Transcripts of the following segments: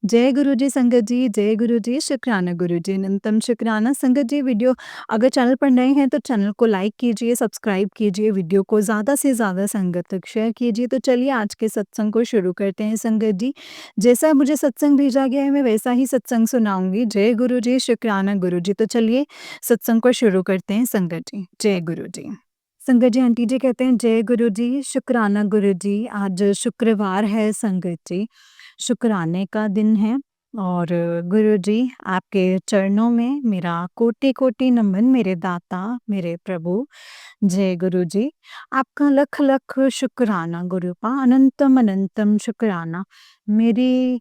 जय गुरु जी संगत जी, जय गुरु जी, शुक्राना गुरु जी, अनंतम शुक्राना। संगत जी वीडियो अगर चैनल पर नए हैं तो चैनल को लाइक कीजिए, सब्सक्राइब कीजिए, वीडियो को ज़्यादा से ज़्यादा संगत तक शेयर कीजिए। तो चलिए आज के सत्संग को शुरू करते हैं संगत जी। जैसा मुझे सत्संग भेजा गया है मैं वैसा ही सत्संग सुनाऊँगी। जय गुरु जी, शुक्राना गुरु जी। तो चलिए सत्संग को शुरू करते हैं संगत जी। जय गुरु जी। संगत जी आंटी जी कहते हैं जय गुरु जी, शुक्राना गुरु जी। आज शुक्रवार है संगत जी, शुक्राने का दिन है और गुरु जी आपके चरणों में मेरा कोटि-कोटि नमन मेरे दाता, मेरे प्रभु। जय गुरु जी। आपका लख-लख शुक्राना गुरुपा, अनंतम अनंतम शुक्राना। मेरी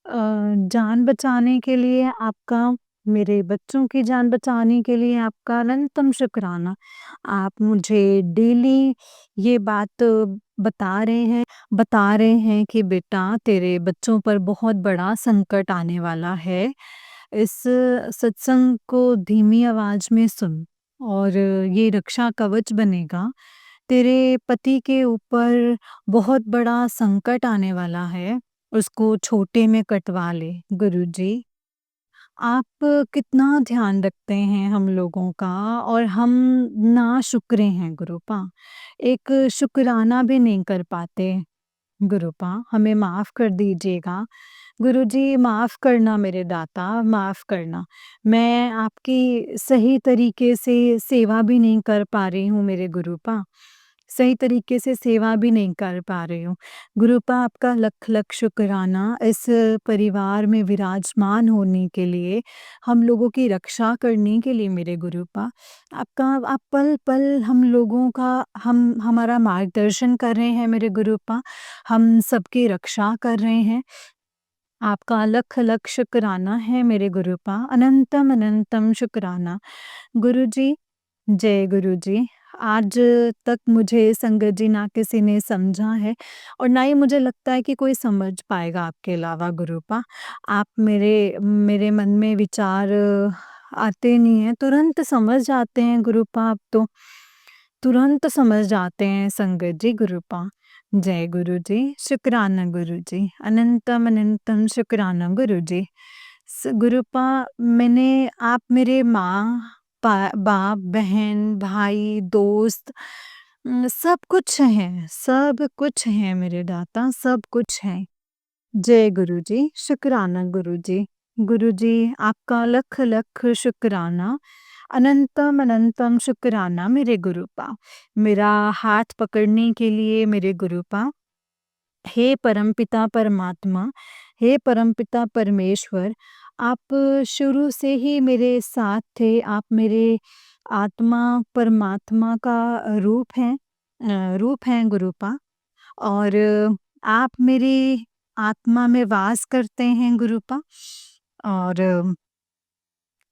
जान बचाने के लिए आपका, मेरे बच्चों की जान बचाने के लिए आपका अनंतम शुक्राना। आप मुझे डेली ये बात बता रहे हैं कि बेटा तेरे बच्चों पर बहुत बड़ा संकट आने वाला है। इस सत्संग को धीमी आवाज़ में सुन और ये रक्षा कवच बनेगा। तेरे पति के ऊपर बहुत बड़ा संकट आने वाला है, उसको छोटे में कटवा ले। गुरुजी, आप कितना ध्यान रखते हैं हम लोगों का और हम नाशुक्रे हैं गुरुपा। एक शुक्राना भी नहीं कर पाते। गुरुपा हमें माफ़ कर दीजिएगा। गुरुजी माफ़ करना मेरे दाता, माफ़ करना। मैं आपकी सही तरीके से सेवा भी नहीं कर पा रही हूँ मेरे गुरुपा। सही तरीके से सेवा भी नहीं कर पा रही हूँ। गुरुपा आपका लख-लख शुक्राना इस परिवार में विराजमान होने के लिए, हम लोगों की रक्षा करने के लिए मेरे गुरुपा। आप पल-पल हम लोगों का हमारा मार्गदर्शन कर रहे हैं मेरे गुरुपा। हम सबकी रक्षा कर रहे हैं। आपका लख-लख शुक्राना है मेरे गुरुपा, अनंतम अनंतम शुक्राना। गुरुजी, जय गुरु जी। आज तक मुझे संगत जी ना किसी ने समझा है और ना ही मुझे लगता है कि कोई समझ पाएगा आपके अलावा गुरुपा। आप मेरे मेरे मन में विचार आते नहीं हैं, तुरंत समझ जाते हैं गुरुपा आप तो। तुरंत समझ जाते हैं संगत जी गुरुपा। जय गुरु जी, शुक्राना गुरु जी, अनंतम अनंतम शुक्राना गुरु जी। गुरुपा मैंने आप मेरे माँ, बाप, बहन, भाई, दोस्त सब कुछ हैं, सब कुछ हैं मेरे दाता, सब कुछ हैं। जय गुरु जी, शुक्राना गुरु जी। गुरु जी आपका लख लख शुक्राना, अनंतम अनंतम शुक्राना मेरे गुरुपा। मेरा हाथ पकड़ने के लिए मेरे गुरुपा। हे परमपिता परमात्मा, हे परमपिता परमेश्वर, आप शुरू से ही मेरे साथ थे। आप मेरे आत्मा परमात्मा का रूप हैं गुरुपा और आप मेरी आत्मा में वास करते हैं गुरुपा और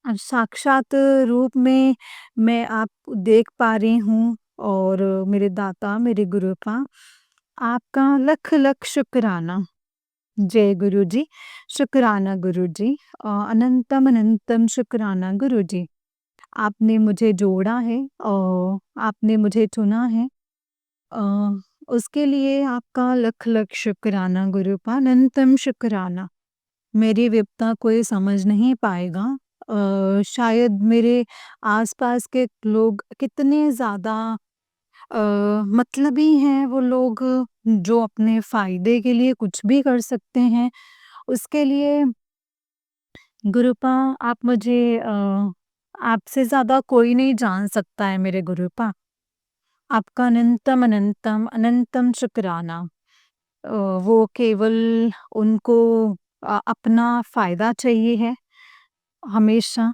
साक्षात रूप में मैं आपको देख पा रही हूँ और मेरे दाता, मेरे गुरुपा, आपका लख लख शुक्राना। जय गुरु जी, शुक्राना गुरु जी, अनंतम अनंतम शुक्राना गुरु जी। आपने मुझे जोड़ा है और आपने मुझे चुना है। अ, उसके लिए आपका लख लख शुक्राना गुरुपा, अनंतम शुक्राना। मेरी विपदा कोई समझ नहीं पाएगा। शायद मेरे आसपास के लोग कितने ज़्यादा अ, मतलबी हैं वो लोग, जो अपने फ़ायदे के लिए कुछ भी कर सकते हैं। उसके लिए गुरुपा आप मुझे आपसे ज़्यादा कोई नहीं जान सकता है मेरे गुरुपा। आपका अनंतम अनंतम अनंतम शुक्राना। अ, वो केवल उनको अपना फ़ायदा चाहिए है हमेशा।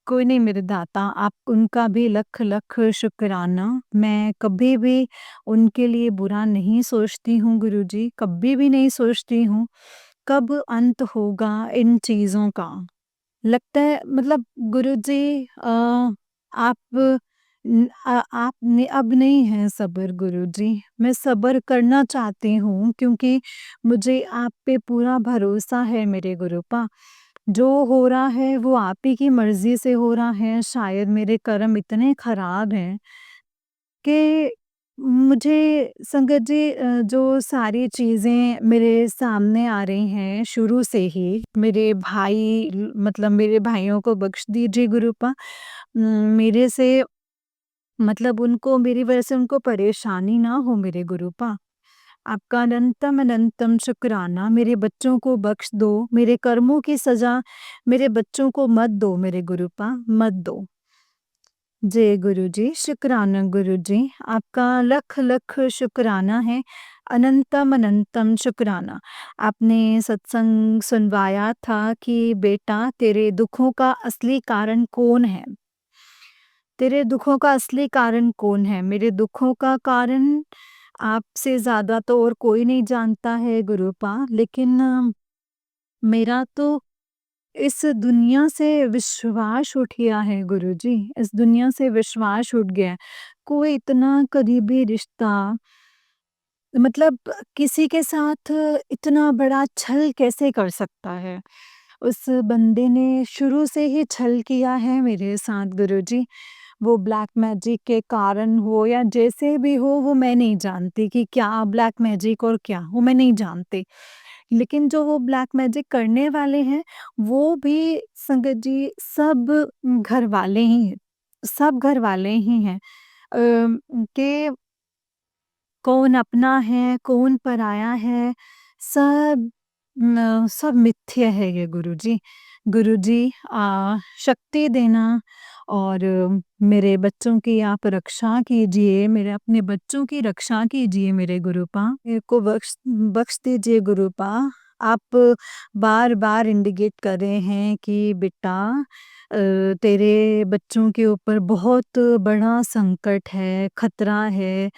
कोई नहीं मेरे दाता, आप उनका भी लख लख शुक्राना। मैं कभी भी उनके लिए बुरा नहीं सोचती हूँ गुरुजी, कभी भी नहीं सोचती हूँ। कब अंत होगा इन चीज़ों का? लगता है मतलब गुरुजी आप आप ने अब नहीं है सब्र गुरुजी। मैं सब्र करना चाहती हूँ क्योंकि मुझे आप पे पूरा भरोसा है मेरे गुरुपा। जो हो रहा है वो आप ही की मर्ज़ी से हो रहा है। शायद मेरे कर्म इतने ख़राब हैं कि मुझे संगत जी जो सारी चीज़ें मेरे सामने आ रही हैं शुरू से ही, मेरे भाई मतलब मेरे भाइयों को बख्श दीजिए गुरूपा। मेरे से मतलब उनको मेरी वजह से उनको परेशानी ना हो मेरे गुरूपा। आपका अनंतम अनंतम शुक्राना, मेरे बच्चों को बख्श दो, मेरे कर्मों की सज़ा मेरे बच्चों को मत दो मेरे गुरूपा, मत दो। जय गुरुजी, शुक्राना गुरुजी, आपका लख लख शुक्राना है, अनंतम अनंतम शुक्राना। आपने सत्संग सुनवाया था कि बेटा तेरे दुखों का असली कारण कौन है? तेरे दुखों का असली कारण कौन है? मेरे दुखों का कारण आपसे ज़्यादा तो और कोई नहीं जानता है गुरुपा, लेकिन मेरा तो इस दुनिया से विश्वास उठ गया है गुरुजी, इस दुनिया से विश्वास उठ गया है। कोई इतना करीबी रिश्ता मतलब किसी के साथ इतना बड़ा छल कैसे कर सकता है? उस बंदे ने शुरू से ही छल किया है मेरे साथ गुरुजी। वो ब्लैक मैजिक के कारण हो या जैसे भी हो वो मैं नहीं जानती कि क्या ब्लैक मैजिक और क्या, वो मैं नहीं जानती। लेकिन जो वो ब्लैक मैजिक करने वाले हैं, वो भी संगत जी सब घरवाले ही हैं, सब घरवाले ही हैं। कि कौन अपना है, कौन पराया है, सब सब मिथ्य है ये गुरुजी। गुरुजी शक्ति देना और मेरे बच्चों की आप रक्षा कीजिए, मेरे अपने बच्चों की रक्षा कीजिए मेरे गुरुपा। मेरे को बख्श बख्श दीजिए गुरुपा। आप बार-बार इंडिकेट कर रहे हैं कि बेटा तेरे बच्चों के ऊपर बहुत बड़ा संकट है, खतरा है।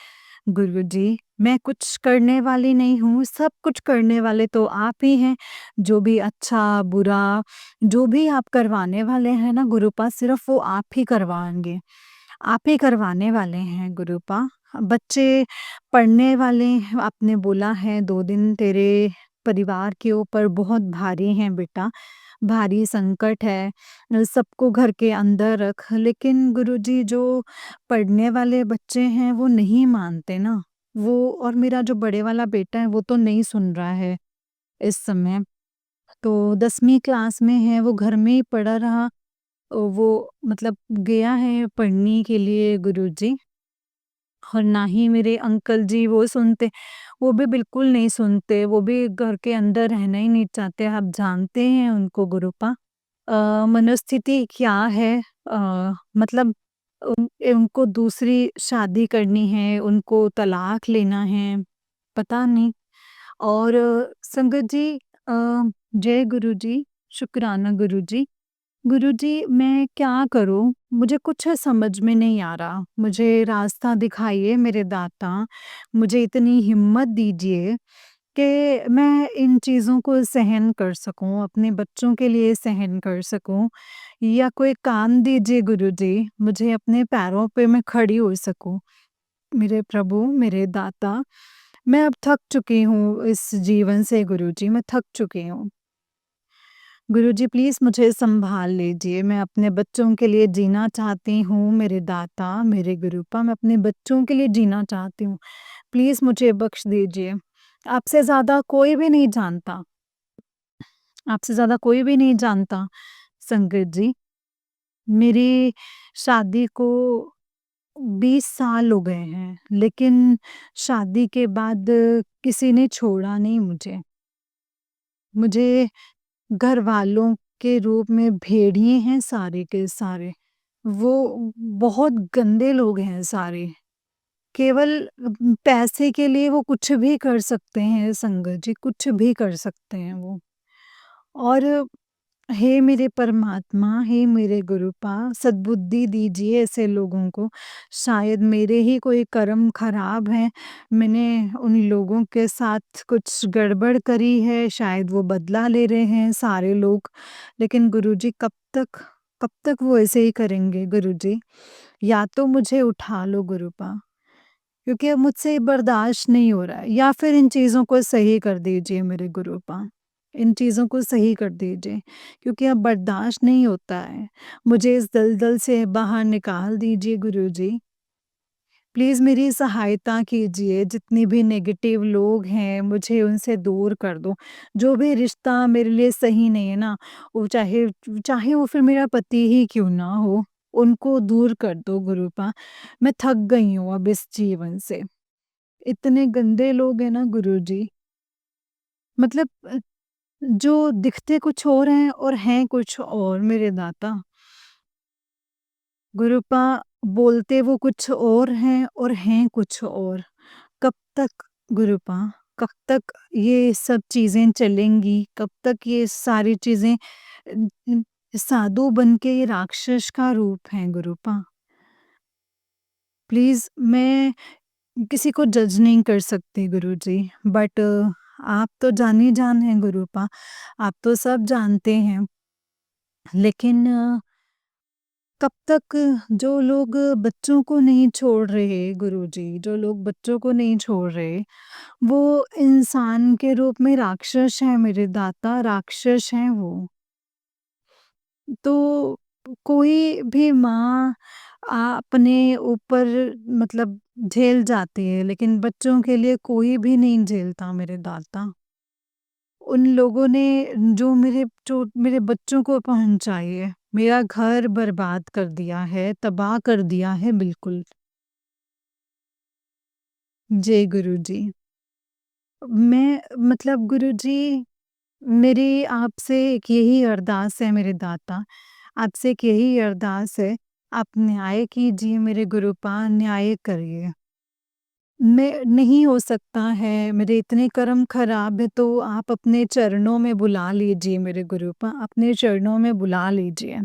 गुरुजी, मैं कुछ करने वाली नहीं हूँ, सब कुछ करने वाले तो आप ही हैं। जो भी अच्छा, बुरा, जो भी आप करवाने वाले हैं ना गुरुपा, सिर्फ़ वो आप ही करवाएँगे। आप ही करवाने वाले हैं गुरुपा। बच्चे पढ़ने वाले आपने बोला है 2 दिन तेरे परिवार के ऊपर बहुत भारी हैं बेटा, भारी संकट है। सबको घर के अंदर रख, लेकिन गुरुजी जो पढ़ने वाले बच्चे हैं वो नहीं मानते ना। वो और मेरा जो बड़े वाला बेटा है वो तो नहीं सुन रहा है इस समय। तो 10वीं क्लास में है, वो घर में ही पड़ा रहा। वो मतलब गया है पढ़ने के लिए गुरुजी। और ना ही मेरे अंकल जी वो सुनते, वो भी बिल्कुल नहीं सुनते, वो भी घर के अंदर रहना ही नहीं चाहते, आप जानते हैं उनको गुरुपा। मनोस्थिति क्या है मतलब उनको दूसरी शादी करनी है, उनको तलाक लेना है, पता नहीं। और संगत जी जय गुरुजी, शुक्राना गुरुजी। गुरुजी मैं क्या करूँ? मुझे कुछ समझ में नहीं आ रहा। मुझे रास्ता दिखाइए मेरे दाता, मुझे इतनी हिम्मत दीजिए कि मैं इन चीज़ों को सहन कर सकूँ, अपने बच्चों के लिए सहन कर सकूँ या कोई काम दीजिए गुरुजी, मुझे अपने पैरों पे मैं खड़ी हो सकूँ। मेरे प्रभु, मेरे दाता, मैं अब थक चुकी हूँ इस जीवन से गुरुजी, मैं थक चुकी हूँ। गुरुजी प्लीज़ मुझे सँभाल लीजिए, मैं अपने बच्चों के लिए जीना चाहती हूँ, मेरे दाता, मेरे गुरूपा, मैं अपने बच्चों के लिए जीना चाहती हूँ। प्लीज़ मुझे बख्श दीजिए। आपसे ज़्यादा कोई भी नहीं जानता, आपसे ज़्यादा कोई भी नहीं जानता संगत जी। मेरी शादी को 20 साल हो गए हैं, लेकिन शादी के बाद किसी ने छोड़ा नहीं मुझे। मुझे घरवालों के रूप में भेड़िए हैं सारे के सारे। वो बहुत गंदे लोग हैं सारे। केवल पैसे के लिए वो कुछ भी कर सकते हैं संगत जी, कुछ भी कर सकते हैं वो। और हे मेरे परमात्मा, हे मेरे गुरुपा, सद्बुद्धि दीजिए ऐसे लोगों को। शायद मेरे ही कोई कर्म खराब हैं, मैंने उन लोगों के साथ कुछ गड़बड़ करी है, शायद वो बदला ले रहे हैं सारे लोग। लेकिन गुरुजी कब तक वो ऐसे ही करेंगे गुरुजी? या तो मुझे उठा लो गुरुपा, क्योंकि अब मुझसे बर्दाश्त नहीं हो रहा है, या फिर इन चीज़ों को सही कर दीजिए मेरे गुरुपा। इन चीज़ों को सही कर दीजिए, क्योंकि अब बर्दाश्त नहीं होता है। मुझे इस दलदल से बाहर निकाल दीजिए गुरुजी। प्लीज़ मेरी सहायता कीजिए, जितने भी नेगेटिव लोग हैं मुझे उनसे दूर कर दो। जो भी रिश्ता मेरे लिए सही नहीं है ना, वो चाहे चाहे वो फिर मेरा पति ही क्यों ना हो, उनको दूर कर दो गुरूपा। मैं थक गई हूँ अब इस जीवन से। इतने गंदे लोग हैं ना गुरुजी, मतलब जो दिखते कुछ और हैं और हैं कुछ और मेरे दाता। गुरूपा बोलते वो कुछ और हैं और हैं कुछ और। कब तक गुरूपा, कब तक ये सब चीज़ें चलेंगी? कब तक ये सारी चीज़ें साधु बन के ये राक्षस का रूप हैं गुरूपा। प्लीज़ मैं किसी को जज नहीं कर सकती गुरुजी, बट आप तो जान-ही-जान हैं गुरूपा, आप तो सब जानते हैं। लेकिन कब तक जो लोग बच्चों को नहीं छोड़ रहे गुरुजी, जो लोग बच्चों को नहीं छोड़ रहे, वो इंसान के रूप में राक्षस हैं मेरे दाता, राक्षस हैं वो। तो कोई भी माँ अपने ऊपर मतलब झेल जाती है, लेकिन बच्चों के लिए कोई भी नहीं झेलता मेरे दाता। उन लोगों ने जो मेरे बच्चों को पहुँचाई है, मेरा घर बर्बाद कर दिया है, तबाह कर दिया है बिल्कुल। जय गुरुजी। मैं मतलब गुरुजी, मेरी आपसे एक यही अरदास है मेरे दाता, आपसे एक यही अरदास है, आप न्याय कीजिए मेरे गुरूपा, न्याय करिए। मैं नहीं हो सकता है, मेरे इतने कर्म खराब है तो आप अपने चरणों में बुला लीजिए मेरे गुरूपा, अपने चरणों में बुला लीजिए।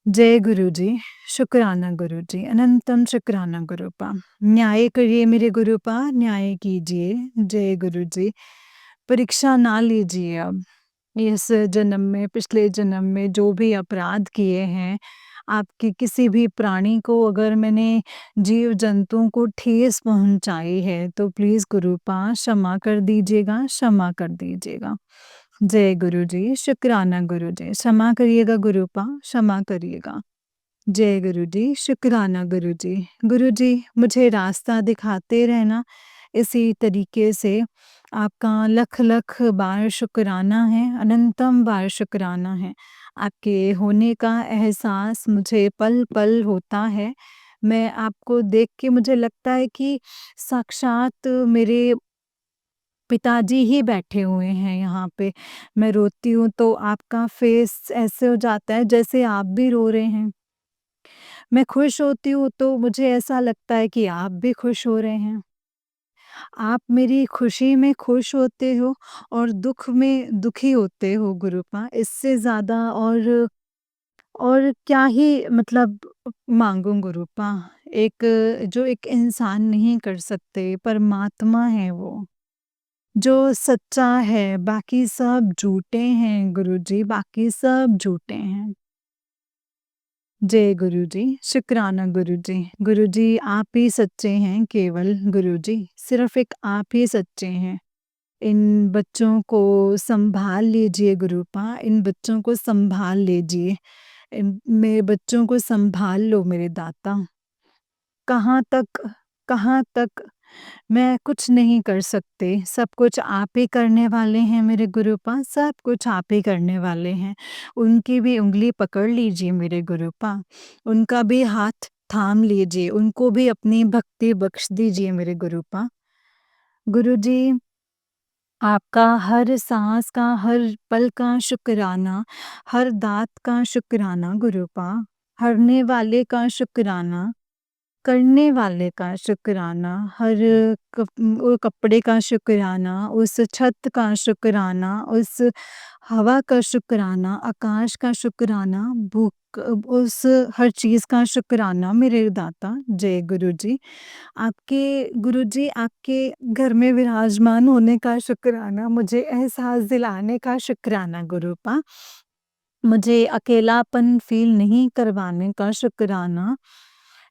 जय गुरुजी, शुक्राना गुरुजी, अनंतम शुक्राना गुरूपा। न्याय करिए मेरे गुरूपा, न्याय कीजिए। जय गुरुजी। परीक्षा ना लीजिए अब। इस जन्म में, पिछले जन्म में जो भी अपराध किए हैं, आपके किसी भी प्राणी को अगर मैंने जीव-जंतुओं को ठेस पहुँचाई है, तो प्लीज़ गुरूपा क्षमा कर दीजिएगा, क्षमा कर दीजिएगा। जय गुरुजी, शुक्राना गुरुजी, क्षमा करिएगा गुरूपा, क्षमा करिएगा। जय गुरुजी, शुक्राना गुरुजी। गुरुजी, मुझे रास्ता दिखाते रहना इसी तरीके से। आपका लख-लख बार शुक्राना है, अनंतम बार शुक्राना है। आपके होने का एहसास मुझे पल-पल होता है। मैं आपको देख के मुझे लगता है कि साक्षात मेरे पिताजी ही बैठे हुए हैं यहाँ पे। मैं रोती हूँ तो आपका फ़ेस ऐसे हो जाता है जैसे आप भी रो रहे हैं। मैं खुश होती हूँ तो मुझे ऐसा लगता है कि आप भी खुश हो रहे हैं। आप मेरी खुशी में खुश होते हो और दुःख में दुखी होते हो गुरूपा। इससे ज़्यादा और क्या ही मतलब माँगूँ गुरूपा। एक जो एक इंसान नहीं कर सकते, परमात्मा है वो। जो सच्चा है, बाकी सब झूठे हैं गुरुजी, बाकी सब झूठे हैं। जय गुरुजी, शुक्राना गुरुजी। गुरुजी आप ही सच्चे हैं केवल गुरुजी, सिर्फ़ एक आप ही सच्चे हैं। इन बच्चों को सँभाल लीजिए गुरूपा, इन बच्चों को सँभाल लीजिए। इन मेरे बच्चों को सँभाल लो मेरे दाता। कहाँ तक कहाँ तक मैं कुछ नहीं कर सकते, सब कुछ आप ही करने वाले हैं मेरे गुरूपा, सब कुछ आप ही करने वाले हैं। उनकी भी उँगली पकड़ लीजिए मेरे गुरूपा, उनका भी हाथ थाम लीजिए, उनको भी अपनी भक्ति बख्श दीजिए मेरे गुरूपा। गुरुजी, आपका हर साँस का, हर पल का शुक्राना, हर दात का शुक्राना गुरूपा, हरने वाले का शुक्राना, करने वाले का शुक्राना, हर वो कपड़े का शुक्राना, उस छत का शुक्राना, उस हवा का शुक्राना, आकाश का शुक्राना, उस हर चीज़ का शुक्राना मेरे दाता। जय गुरुजी। आपके गुरुजी, आपके घर में विराजमान होने का शुक्राना, मुझे एहसास दिलाने का शुक्राना गुरूपा। मुझे अकेलापन फ़ील नहीं करवाने का शुक्राना।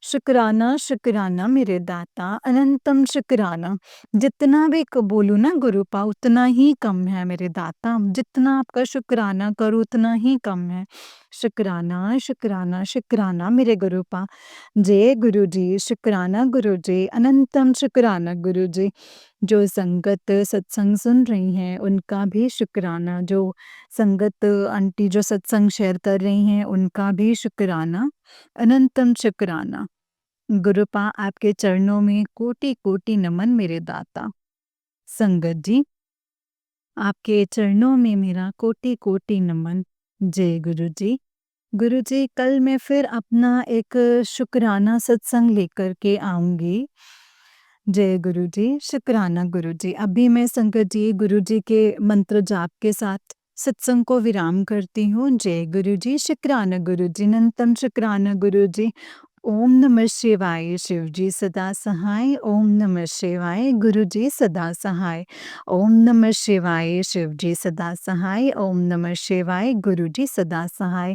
शुक्राना शुक्राना मेरे दाता अनंतम शुक्राना। जितना भी बोलूँ ना गुरुपा उतना ही कम है मेरे दाता, जितना आपका शुक्राना करूँ उतना ही कम है। शुक्राना शुक्राना शुक्राना मेरे गुरुपा। जय गुरु जी, शुक्राना गुरु जी, अनंतम शुक्राना गुरु जी। जो संगत सत्संग सुन रही हैं उनका भी शुक्राना, जो संगत आंटी जो सत्संग शेयर कर रही हैं उनका भी शुक्राना, अनंतम शुक्राना। गुरुपा आपके चरणों में कोटि-कोटि नमन मेरे दाता। संगत जी, आपके चरणों में मेरा कोटि-कोटि नमन। जय गुरु जी। गुरु जी, कल मैं फिर अपना एक शुक्राना सत्संग लेकर के आऊँगी। जय गुरु जी, शुक्राना गुरु जी। अभी मैं संगत जी गुरु जी के मंत्र जाप के साथ सत्संग को विराम करती हूँ। जय गुरु जी, शुक्राना गुरु जी, अनंतम शुक्राना गुरु जी। ओम नमः शिवाय, शिव जी सदा सहाय। ओम नमः शिवाय, गुरु जी सदा सहाय। ओम नमः शिवाय, शिव जी सदा सहाय। ओम नमः शिवाय, गुरु जी सदा सहाय।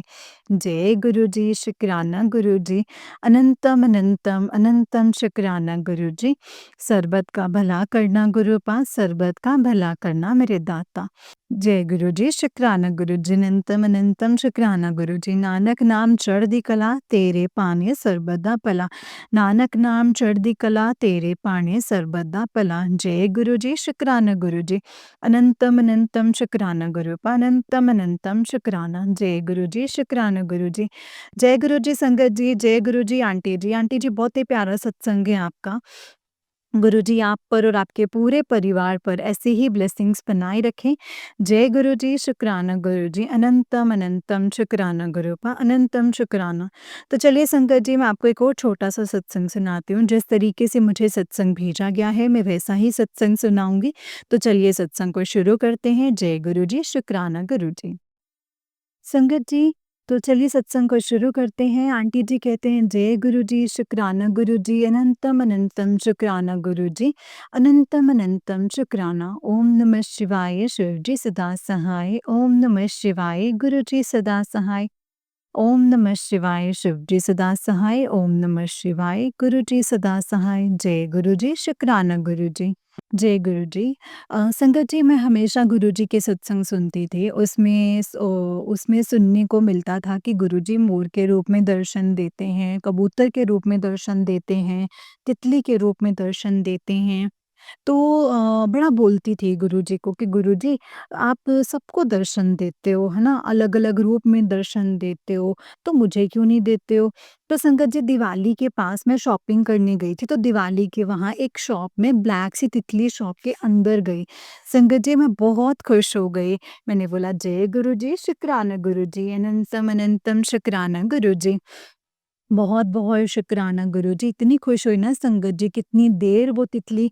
जय गुरु जी, शुक्राना गुरु जी, अनंतम अनंतम अनंतम शुक्राना गुरु जी। सरबत का भला करना गुरु पास, सरबत का भला करना मेरे दाता। जय गुरु जी, शुक्राना गुरु जी, अनंतम अनंतम शुक्राना गुरु जी। नानक नाम चढ़दी कला, तेरे पाने सर्बदा भला। नानक नाम चढ़दी कला, तेरे पाने सर्बदा भला। जय गुरु जी, शुक्राना गुरु जी, अनंतम अनंतम शुक्राना गुरु पा, अनंतम अनंतम शुक्राना। जय गुरु जी, शुक्राना गुरु जी। जय गुरु जी संगत जी, जय गुरु जी आंटी जी। आंटी जी बहुत ही प्यारा सत्संग है आपका। गुरु जी आप पर और आपके पूरे परिवार पर ऐसे ही ब्लेसिंग्स बनाए रखें। जय गुरु जी, शुक्राना गुरु जी, अनंतम अनंतम शुक्राना गुरु पा, अनंतम शुक्राना। तो चलिए संगत जी, मैं आपको एक और छोटा-सा सत्संग सुनाती हूँ। जिस तरीके से मुझे सत्संग भेजा गया है, मैं वैसा ही सत्संग सुनाऊँगी। तो चलिए सत्संग को शुरू करते हैं। जय गुरु जी, शुक्राना गुरु जी। संगत जी, तो चलिए सत्संग को शुरू करते हैं। आंटी जी कहते हैं, जय गुरु जी, शुक्राना गुरु जी, अनंतम अनंतम शुक्राना गुरु जी, अनंतम अनंतम शुक्राना। ओम नमः शिवाय, शिव जी सदा सहाय। ओम नमः शिवाय, गुरु जी सदा सहाय। ओम नमः शिवाय, शिव जी सदा सहाय। ओम नमः शिवाय, गुरु जी सदा सहाय। जय गुरु जी, शुक्राना गुरु जी। जय गुरु जी। संगत जी, मैं हमेशा गुरु जी के सत्संग सुनती थी। उसमें सुनने को मिलता था कि गुरु जी मोर के रूप में दर्शन देते हैं, कबूतर के रूप में दर्शन देते हैं, तितली के रूप में दर्शन देते हैं। तो बड़ा बोलती थी गुरुजी को कि गुरुजी आप सबको दर्शन देते हो, है ना? अलग-अलग रूप में दर्शन देते हो, तो मुझे क्यों नहीं देते हो? तो संगत जी दिवाली के पास मैं शॉपिंग करने गई थी, तो दिवाली के वहाँ एक शॉप में ब्लैक सी तितली शॉप के अंदर गई। संगत जी मैं बहुत खुश हो गई। मैंने बोला जय गुरुजी, शुक्राना गुरुजी, अनंतम अनंतम शुक्राना गुरुजी। बहुत-बहुत शुक्राना गुरुजी। इतनी खुश हुई ना संगत जी, कितनी देर वो तितली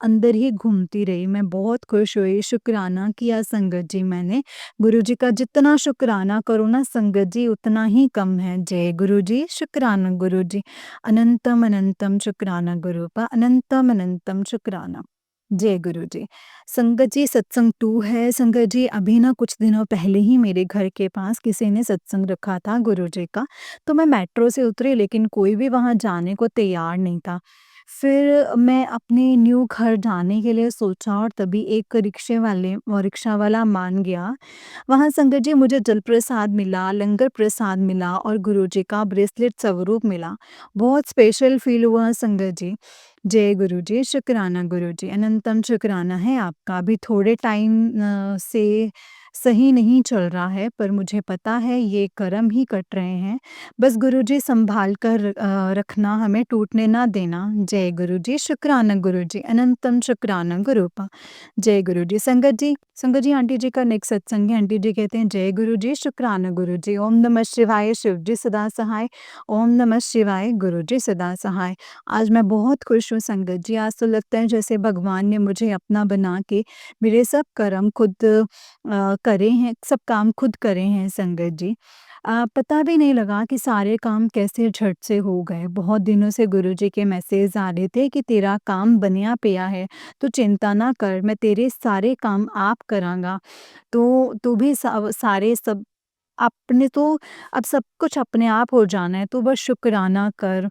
अंदर ही घूमती रही। मैं बहुत खुश हुई, शुक्राना किया संगत जी मैंने। गुरुजी का जितना शुक्राना करो ना संगत जी उतना ही कम है। जय गुरुजी, शुक्राना गुरुजी। अनंतम अनंतम शुक्राना गुरुपा, अनंतम अनंतम शुक्राना। जय गुरु जी। संगत जी सत्संग 2 है। संगत जी अभी ना कुछ दिनों पहले ही मेरे घर के पास किसी ने सत्संग रखा था गुरु जी का। तो मैं मेट्रो से उतरी लेकिन कोई भी वहाँ जाने को तैयार नहीं था। फिर मैं अपने न्यू घर जाने के लिए सोचा और तभी एक रिक्शा वाला मान गया। वहाँ संगत जी मुझे जल प्रसाद मिला, लंगर प्रसाद मिला और गुरु जी का ब्रेसलेट स्वरूप मिला। बहुत स्पेशल फ़ील हुआ संगत जी। जय गुरु जी, शुक्राना गुरु जी, अनंतम शुक्राना है आपका। अभी थोड़े टाइम से सही नहीं चल रहा है, पर मुझे पता है ये कर्म ही कट रहे हैं। बस गुरु जी सँभाल कर रखना, हमें टूटने ना देना। जय गुरु जी, शुक्राना गुरु जी, अनंतम शुक्राना गुरुपा। जय गुरु जी। संगत जी आंटी जी का नेक्स्ट सत्संग है। आंटी जी कहते हैं, जय गुरु जी, शुक्राना गुरु जी। ओम नमः शिवाय, शिव जी सदा सहाय। ओम नमः शिवाय, गुरु जी सदा सहाय। आज मैं बहुत खुश हूँ संगत जी। आज तो लगता है जैसे भगवान ने मुझे अपना बना के मेरे सब कर्म खुद करे हैं, सब काम खुद करे हैं संगत जी। पता भी नहीं लगा कि सारे काम कैसे झट से हो गए। बहुत दिनों से गुरुजी के मैसेज आ रहे थे कि तेरा काम बनिया पिया है, तू चिंता ना कर, मैं तेरे सारे काम आप कराँगा। तो तू भी सारे सब अपने तो अब सब कुछ अपने आप हो जाना है, तू बस शुक्राना कर।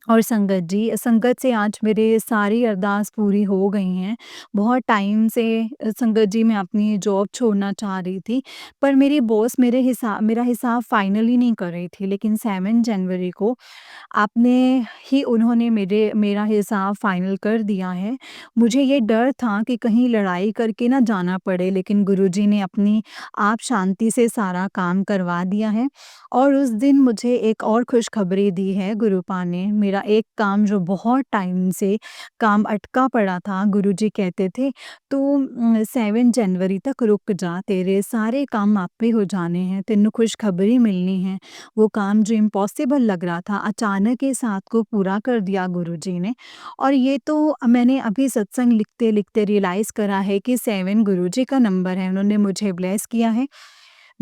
और संगत से आज मेरे सारी अरदास पूरी हो गई हैं। बहुत टाइम से संगत जी मैं अपनी जॉब छोड़ना चाह रही थी, पर मेरी बॉस मेरा हिसाब फाइनल ही नहीं कर रही थी। लेकिन 7 जनवरी को आपने उन्होंने मेरा हिसाब फाइनल कर दिया है। मुझे ये डर था कि कहीं लड़ाई करके ना जाना पड़े, लेकिन गुरुजी ने अपनी आप शांति से सारा काम करवा दिया है। और उस दिन मुझे एक और खुशखबरी दी है गुरुपा ने। मेरा एक काम जो बहुत टाइम से काम अटका पड़ा था, गुरुजी कहते थे, "तू 7 जनवरी तक रुक जा, तेरे सारे काम आपे हो जाने हैं, तेनू खुशखबरी मिलनी है।" वो काम जो इम्पॉसिबल लग रहा था, अचानक इस बात को पूरा कर दिया गुरुजी ने। और ये तो मैंने अभी सत्संग लिखते-लिखते रियलाइज़ करा है कि 7 गुरुजी का नंबर है, उन्होंने मुझे ब्लेस किया है।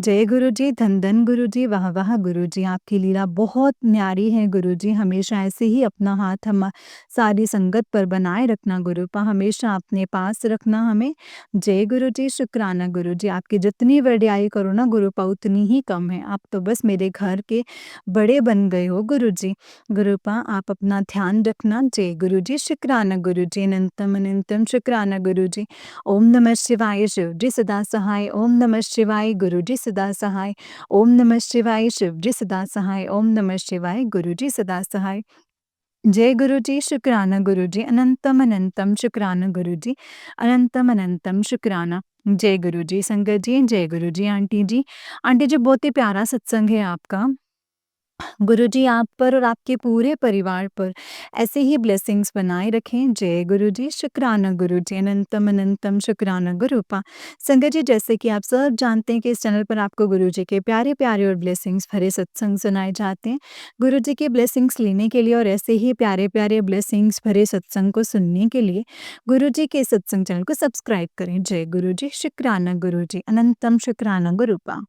जय गुरुजी, धन-धन गुरुजी, वाह-वाह गुरुजी, आपकी लीला बहुत न्यारी है गुरुजी, हमेशा ऐसे ही अपना हाथ हम सारी संगत पर बनाए रखना गुरुपा, हमेशा अपने पास रखना हमें। जय गुरुजी, शुक्राना गुरुजी, आपकी जितनी वड्याई करो ना गुरुपा उतनी ही कम है, आप तो बस मेरे घर के बड़े बन गए हो गुरुजी। गुरुपा आप अपना ध्यान रखना। जय गुरुजी, शुक्राना गुरुजी, अनंतम अनंतम शुक्राना गुरुजी। ओम नमः शिवाय शिवजी सदा सहाय, ओम नमः शिवाय गुरुजी सदा सहाय, ओम नमः शिवाय शिवजी सदा सहाय, ओम नमः शिवाय गुरुजी सदा सहाय। जय गुरुजी, शुक्राना गुरुजी, अनंतम अनंतम शुक्राना गुरुजी, अनंतम अनंतम शुक्राना। जय गुरुजी संगत जी, जय गुरुजी आंटी जी। आंटी जी बहुत ही प्यारा सत्संग है आपका। गुरुजी आप पर और आपके पूरे परिवार पर ऐसे ही ब्लेसिंग्स बनाए रखें। जय गुरुजी, शुक्राना गुरुजी, अनंतम अनंतम शुक्राना गुरुपा। संगत जी जैसे कि आप सब जानते हैं कि इस चैनल पर आपको गुरुजी के प्यारे-प्यारे और ब्लेसिंग्स भरे सत्संग सुनाए जाते हैं। गुरुजी के ब्लेसिंग्स लेने के लिए और ऐसे ही प्यारे-प्यारे ब्लेसिंग्स भरे सत्संग को सुनने के लिए गुरुजी के सत्संग चैनल को सब्सक्राइब करें। जय गुरुजी, शुक्राना गुरुजी, अनंतम शुक्राना गुरुपा।